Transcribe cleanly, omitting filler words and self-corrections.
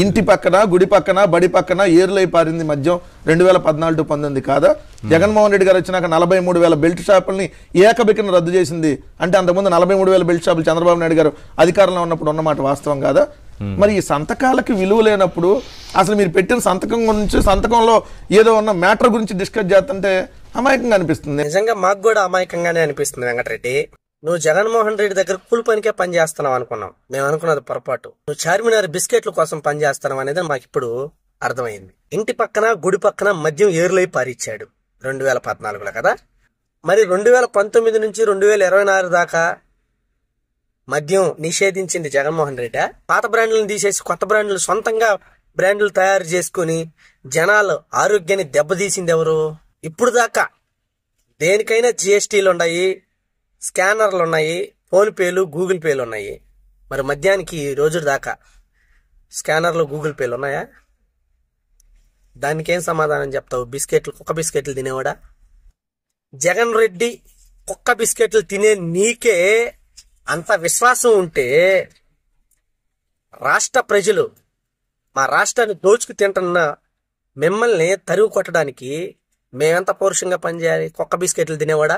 ఇంటి పక్కన గుడి పక్కన బడి పక్కన ఏరులై పారింది మద్యం 2014-19 కాదా? జగన్మోహన్ రెడ్డి గారు వచ్చినాక 43,000 బెల్ట్ షాపుల్ని ఏకబిక్కిన రద్దు చేసింది. అంటే అంతకుముందు 43,000 బెల్ట్ షాపులు చంద్రబాబు నాయుడు గారు అధికారంలో ఉన్నప్పుడు ఉన్నమాట వాస్తవం కాదా? మరి ఈ సంతకాలకి విలువ లేనప్పుడు అసలు మీరు పెట్టిన సంతకం గురించి, సంతకంలో ఏదో ఉన్న మ్యాటర్ గురించి డిస్కస్ చేస్తుంటే అమాయకంగా అనిపిస్తుంది. నిజంగా మాకు కూడా అమాయకంగానే అనిపిస్తుంది వెంకటరెడ్డి. నువ్వు జగన్మోహన్ రెడ్డి దగ్గర కూలి పనికే పని చేస్తున్నావు అనుకున్నాం. మేము అనుకున్నది పొరపాటు. నువ్వు చార్మినార్ బిస్కెట్ల కోసం పని చేస్తున్నావు అనేది మాకు ఇప్పుడు అర్థమైంది. ఇంటి పక్కన గుడి పక్కన మద్యం ఏరులై పారిచ్చాడు 2014లో కదా. మరి 2019 నుంచి 2024 దాకా మద్యం నిషేధించింది జగన్మోహన్ రెడ్డి. పాత బ్రాండ్లను తీసేసి కొత్త బ్రాండ్లు, సొంతంగా బ్రాండ్లు తయారు చేసుకుని జనాలు ఆరోగ్యాన్ని దెబ్బతీసింది ఎవరు? ఇప్పుడు దాకా దేనికైనా జిఎస్టీలు ఉన్నాయి, స్కానర్లు ఉన్నాయి, ఫోన్ పేలు, గూగుల్ పేలు ఉన్నాయి. మరి మద్యానికి ఈ రోజు దాకా స్కానర్లు, గూగుల్ పేలు ఉన్నాయా? దానికేం సమాధానం చెప్తావు? బిస్కెట్లు, కుక్క బిస్కెట్లు తినేవాడా? జగన్ రెడ్డి కుక్క బిస్కెట్లు తినే నీకే అంత విశ్వాసం ఉంటే రాష్ట్ర ప్రజలు, మా రాష్ట్రాన్ని దోచుకు తింటున్న మిమ్మల్ని తరువు కొట్టడానికి మేమెంత పౌరుషంగా పనిచేయాలి? కుక్క బిస్కెట్లు తినేవాడా?